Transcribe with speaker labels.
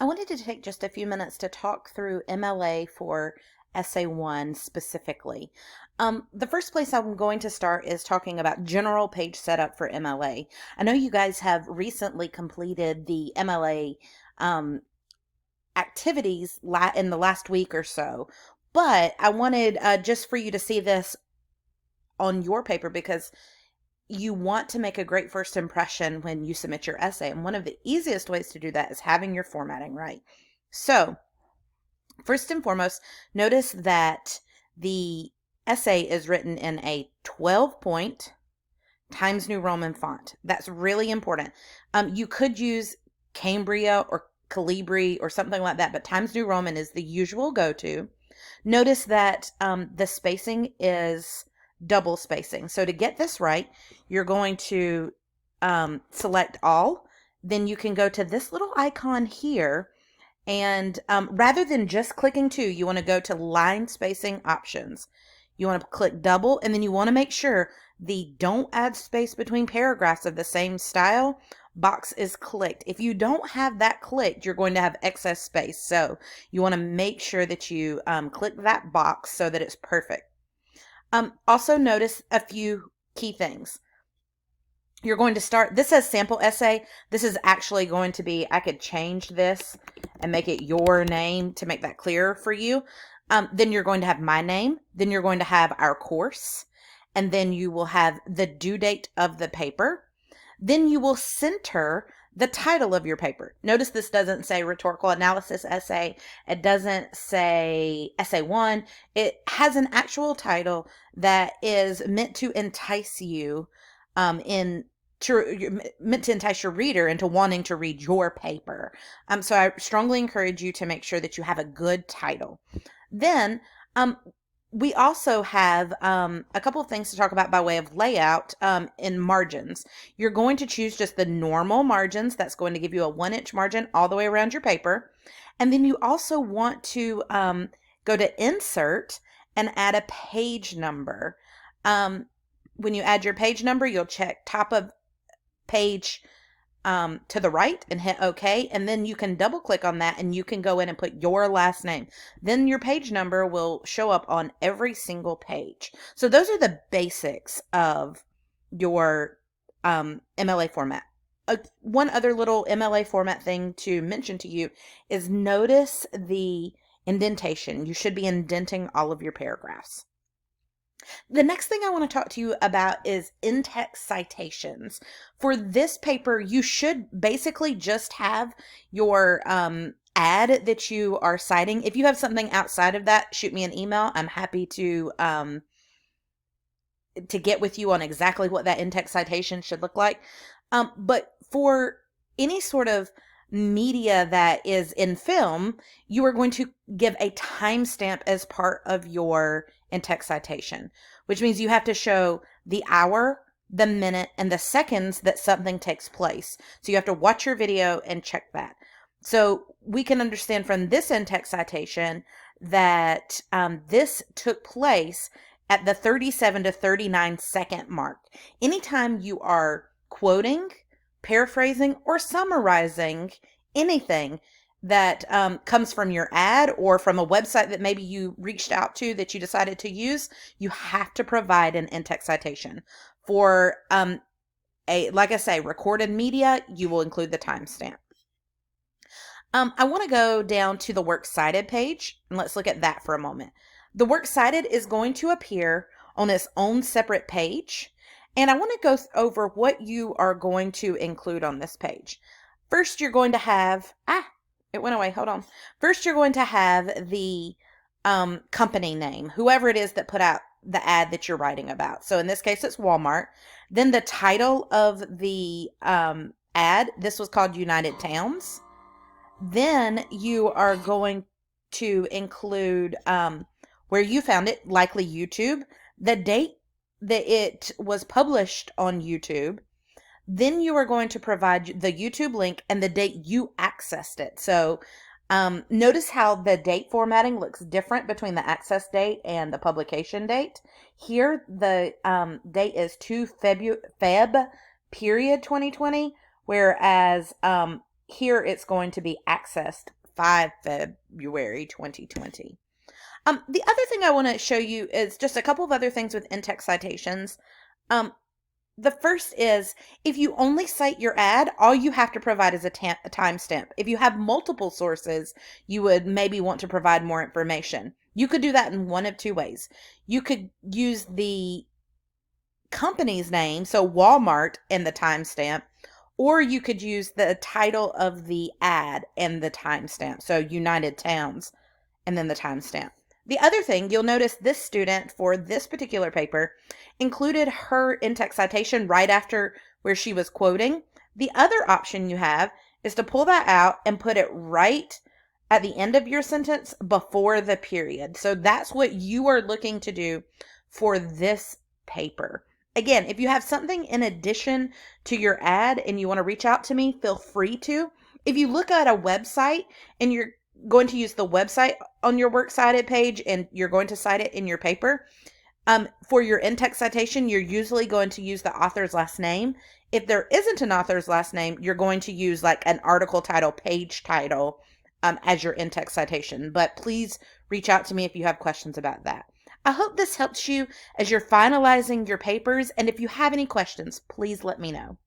Speaker 1: I wanted to take just a few minutes to talk through MLA for Essay 1 specifically. The first place I'm going to start is talking about general page setup for MLA. I know you guys have recently completed the MLA activities in the last week or so, but I wanted just for you to see this on your paper because you want to make a great first impression when you submit your essay. And one of the easiest ways to do that is having your formatting right. So, first and foremost, notice that the essay is written in a 12-point Times New Roman font. That's really important. You could use Cambria or Calibri or something like that, but Times New Roman is the usual go-to. Notice that the spacing is double spacing. So to get this right, you're going to select all. Then you can go to this little icon here. And rather than just clicking 2, you want to go to line spacing options. You want to click double, and then you want to make sure the don't add space between paragraphs of the same style box is clicked. If you don't have that clicked, you're going to have excess space. So you want to make sure that you click that box so that it's perfect. Also notice a few key things. You're going to start, this says sample essay. This is actually going to be, I could change this and make it your name to make that clearer for you. Then you're going to have my name. Then you're going to have our course. And then you will have the due date of the paper. Then you will center the title of your paper. Notice this doesn't say rhetorical analysis essay. It doesn't say essay 1. It has an actual title that is meant to entice you meant to entice your reader into wanting to read your paper. So I strongly encourage you to make sure that you have a good title. Then we also have a couple of things to talk about by way of layout in margins. You're going to choose just the normal margins. That's going to give you a 1-inch margin all the way around your paper. And then you also want to go to Insert and add a page number. When you add your page number, you'll check top of page to the right and hit OK, and then you can double click on that and you can go in and put your last name. Then your page number will show up on every single page. So those are the basics of your MLA format. One other little MLA format thing to mention to you is notice the indentation. You should be indenting all of your paragraphs. The next thing I want to talk to you about is in-text citations. For this paper, you should basically just have your ad that you are citing. If you have something outside of that, shoot me an email. I'm happy to get with you on exactly what that in-text citation should look like. But for any sort of media that is in film, you are going to give a timestamp as part of your in-text citation, which means you have to show the hour, the minute, and the seconds that something takes place. So you have to watch your video and check that. So we can understand from this in-text citation that this took place at the 37 to 39 second mark. Anytime you are quoting, paraphrasing, or summarizing anything that comes from your ad or from a website that maybe you reached out to that you decided to use, you have to provide an in-text citation. For like I say, recorded media, you will include the timestamp. I want to go down to the Works Cited page, and let's look at that for a moment. The Works Cited is going to appear on its own separate page, and I want to go over what you are going to include on this page. First, you're going to have, it went away, hold on. First, you're going to have the company name, whoever it is that put out the ad that you're writing about. So in this case, it's Walmart. Then the title of the ad, this was called United Towns. Then you are going to include where you found it, likely YouTube, the date that it was published on YouTube. Then you are going to provide the YouTube link and the date you accessed it. So notice how the date formatting looks different between the access date and the publication date. Here, the date is 2 Feb period 2020, whereas here it's going to be accessed 5 February 2020. The other thing I want to show you is just a couple of other things with in-text citations. The first is, if you only cite your ad, all you have to provide is a timestamp. If you have multiple sources, you would maybe want to provide more information. You could do that in one of two ways. You could use the company's name, so Walmart, and the timestamp, or you could use the title of the ad and the timestamp, so United Towns, and then the timestamp. The other thing, you'll notice this student for this particular paper included her in-text citation right after where she was quoting. The other option you have is to pull that out and put it right at the end of your sentence before the period. So that's what you are looking to do for this paper. Again, if you have something in addition to your ad and you want to reach out to me, feel free to. If you look at a website and you're going to use the website on your works cited page and you're going to cite it in your paper, for your in-text citation, you're usually going to use the author's last name. If there isn't an author's last name, you're going to use like an article title, page title, as your in-text citation. But please reach out to me if you have questions about that. I hope this helps you as you're finalizing your papers, and if you have any questions, please let me know.